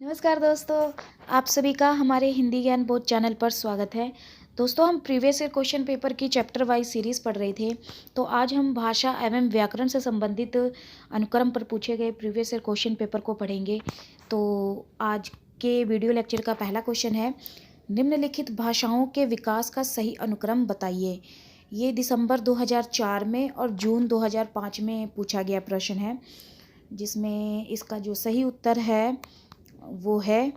नमस्कार दोस्तों, आप सभी का हमारे हिंदी ज्ञान बोध चैनल पर स्वागत है। दोस्तों, हम प्रीवियस ईयर क्वेश्चन पेपर की चैप्टर वाइज सीरीज़ पढ़ रहे थे। तो आज हम भाषा एवं व्याकरण से संबंधित अनुक्रम पर पूछे गए प्रीवियस ईयर क्वेश्चन पेपर को पढ़ेंगे। तो आज के वीडियो लेक्चर का पहला क्वेश्चन है, निम्नलिखित भाषाओं के विकास का सही अनुक्रम बताइए। ये दिसंबर 2004 में और जून 2005 में पूछा गया प्रश्न है, जिसमें इसका जो सही उत्तर है वो है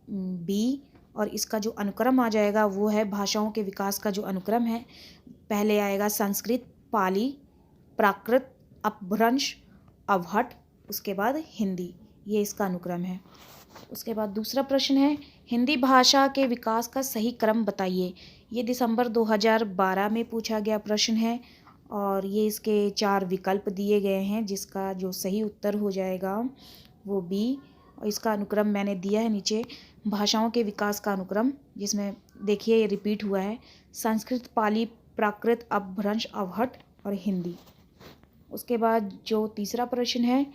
बी, और इसका जो अनुक्रम आ जाएगा वो है भाषाओं के विकास का जो अनुक्रम है, पहले आएगा संस्कृत, पाली, प्राकृत, अपभ्रंश, अवहट, उसके बाद हिंदी। ये इसका अनुक्रम है। उसके बाद दूसरा प्रश्न है, हिंदी भाषा के विकास का सही क्रम बताइए। ये दिसंबर 2012 में पूछा गया प्रश्न है और ये इसके 4 विकल्प दिए गए हैं, जिसका जो सही उत्तर हो जाएगा वो बी। और इसका अनुक्रम मैंने दिया है नीचे, भाषाओं के विकास का अनुक्रम, जिसमें देखिए ये रिपीट हुआ है, संस्कृत, पाली, प्राकृत, अपभ्रंश, अवहट और हिंदी। उसके बाद जो तीसरा प्रश्न है,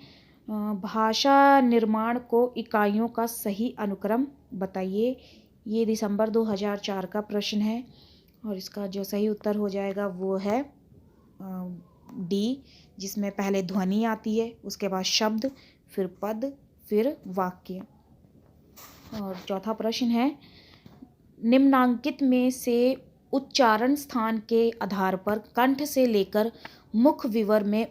भाषा निर्माण को इकाइयों का सही अनुक्रम बताइए। ये दिसंबर 2004 का प्रश्न है और इसका जो सही उत्तर हो जाएगा वो है डी, जिसमें पहले ध्वनि आती है, उसके बाद शब्द, फिर पद, फिर वाक्य। और चौथा प्रश्न है, निम्नांकित में से उच्चारण स्थान के आधार पर कंठ से लेकर मुख विवर में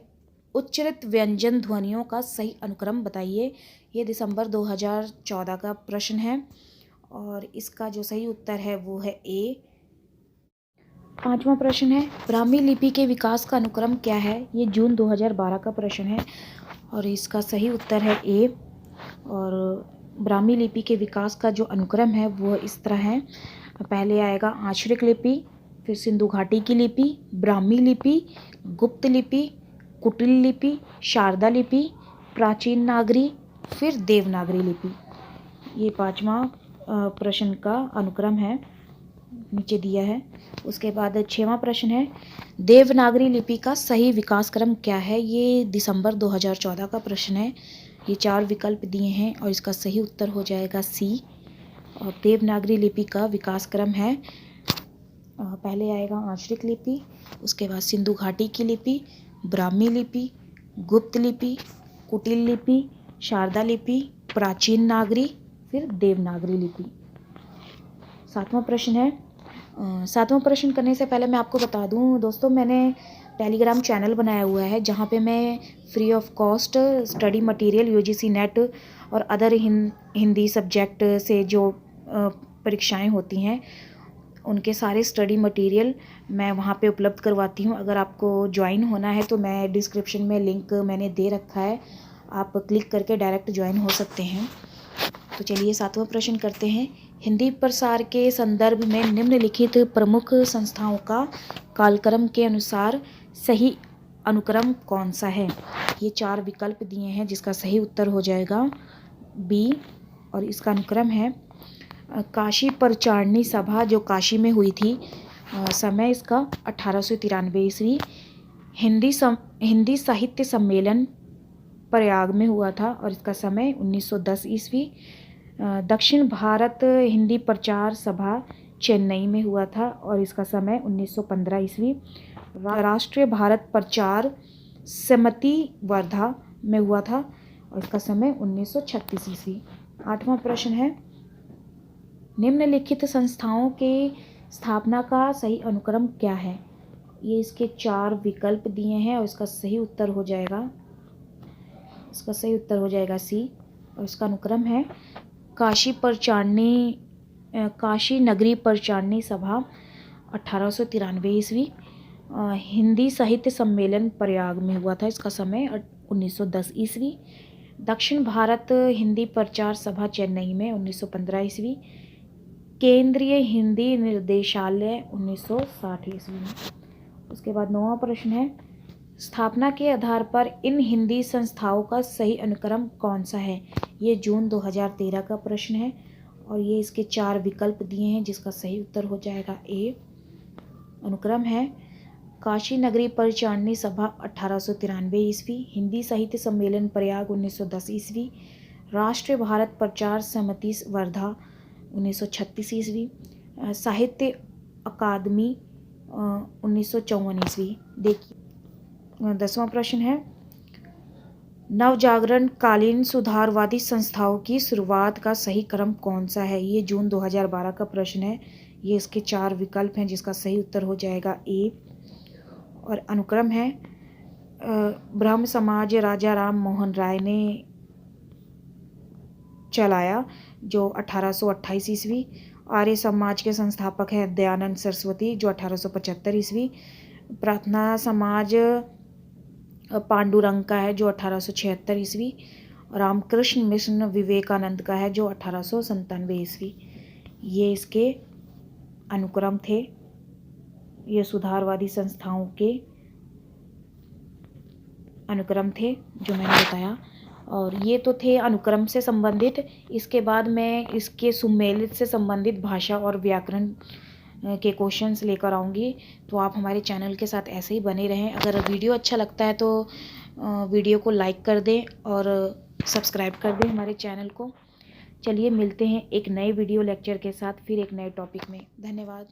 उच्चरित व्यंजन ध्वनियों का सही अनुक्रम बताइए। ये दिसंबर 2014 का प्रश्न है और इसका जो सही उत्तर है वो है ए। पांचवा प्रश्न है, ब्राह्मी लिपि के विकास का अनुक्रम क्या है। ये जून 2012 का प्रश्न है और इसका सही उत्तर है ए। और ब्राह्मी लिपि के विकास का जो अनुक्रम है वो इस तरह है, पहले आएगा आक्षरिक लिपि, फिर सिंधु घाटी की लिपि, ब्राह्मी लिपि, गुप्त लिपि, कुटिल लिपि, शारदा लिपि, प्राचीन नागरी, फिर देवनागरी लिपि। ये पांचवा प्रश्न का अनुक्रम है, नीचे दिया है। उसके बाद छठवां प्रश्न है, देवनागरी लिपि का सही विकास क्रम क्या है। ये दिसंबर 2014 का प्रश्न है। ये 4 विकल्प दिए हैं और इसका सही उत्तर हो जाएगा सी। और देवनागरी लिपि का विकास क्रम है, पहले आएगा आंचलिक लिपि, उसके बाद सिंधु घाटी की लिपि, ब्राह्मी लिपि, गुप्त लिपि, कुटिल लिपि, शारदा लिपि, प्राचीन नागरी, फिर देवनागरी लिपि। सातवां प्रश्न है, सातवां प्रश्न करने से पहले मैं आपको बता दूं दोस्तों, मैंने टेलीग्राम चैनल बनाया हुआ है जहाँ पे मैं free of cost study material UGC net और अदर हिंदी सब्जेक्ट से जो परीक्षाएं होती हैं उनके सारे स्टडी मटेरियल मैं वहाँ पे उपलब्ध करवाती हूँ। अगर आपको ज्वाइन होना है तो मैं डिस्क्रिप्शन में लिंक मैंने दे रखा है, आप क्लिक करके डायरेक्ट ज्वाइन हो सकते हैं। तो चलिए सातवां प्रश्न करते हैं, हिंदी प्रसार के संदर्भ में निम्नलिखित प्रमुख संस्थाओं का कालक्रम के अनुसार सही अनुक्रम कौन सा है। ये 4 विकल्प दिए हैं, जिसका सही उत्तर हो जाएगा बी। और इसका अनुक्रम है काशी परचारणी सभा, जो काशी में हुई थी, समय इसका 1893 ईस्वी। हिंदी साहित्य सम्मेलन प्रयाग में हुआ था और इसका समय 1910 ईस्वी। दक्षिण भारत हिंदी प्रचार सभा चेन्नई में हुआ था और इसका समय 1915 ईस्वी। राष्ट्रीय भारत प्रचार समिति वर्धा में हुआ था और इसका समय 1936 ईस्वी। आठवां प्रश्न है, निम्नलिखित संस्थाओं के स्थापना का सही अनुक्रम क्या है। ये इसके 4 विकल्प दिए हैं और इसका सही उत्तर हो जाएगा सी। और इसका अनुक्रम है काशी नगरी परचारणी सभा 1893 ईस्वी। हिंदी साहित्य सम्मेलन प्रयाग में हुआ था, इसका समय 1910 ईस्वी। दक्षिण भारत हिंदी प्रचार सभा चेन्नई में 1915 ईस्वी। केंद्रीय हिंदी निर्देशालय 1960 ईस्वी में। उसके बाद 9वां प्रश्न है, स्थापना के आधार पर इन हिंदी संस्थाओं का सही अनुक्रम कौन सा है। ये जून 2013 का प्रश्न है और ये इसके 4 विकल्प दिए हैं, जिसका सही उत्तर हो जाएगा ए। अनुक्रम है काशी नगरी परिचालनी सभा 1893 ईस्वी, हिंदी साहित्य सम्मेलन प्रयाग 1910 ईस्वी, राष्ट्रीय भारत प्रचार समिति वर्धा 1936 ईस्वी। साहित्य अकादमी 1954 ईस्वी। देखिए 10वां प्रश्न है, नवजागरण कालीन सुधारवादी संस्थाओं की शुरुआत का सही क्रम कौन सा है। ये जून 2012 का प्रश्न है। ये इसके 4 विकल्प हैं जिसका सही उत्तर हो जाएगा ए। और अनुक्रम है, ब्रह्म समाज राजा राम मोहन राय ने चलाया जो 1828 ईस्वी। आर्य समाज के संस्थापक हैं दयानंद सरस्वती जो 1875 ईस्वी। प्रार्थना समाज पांडुरंग का है जो 1876 ईस्वी। रामकृष्ण मिशन विवेकानंद का है जो 1897 ईस्वी। ये इसके अनुक्रम थे, ये सुधारवादी संस्थाओं के अनुक्रम थे जो मैंने बताया। और ये तो थे अनुक्रम से संबंधित। इसके बाद मैं इसके सुमेलित से संबंधित भाषा और व्याकरण के क्वेश्चंस लेकर आऊँगी। तो आप हमारे चैनल के साथ ऐसे ही बने रहें। अगर वीडियो अच्छा लगता है तो वीडियो को लाइक कर दें और सब्सक्राइब कर दें हमारे चैनल को। चलिए मिलते हैं एक नए वीडियो लेक्चर के साथ फिर एक नए टॉपिक में। धन्यवाद।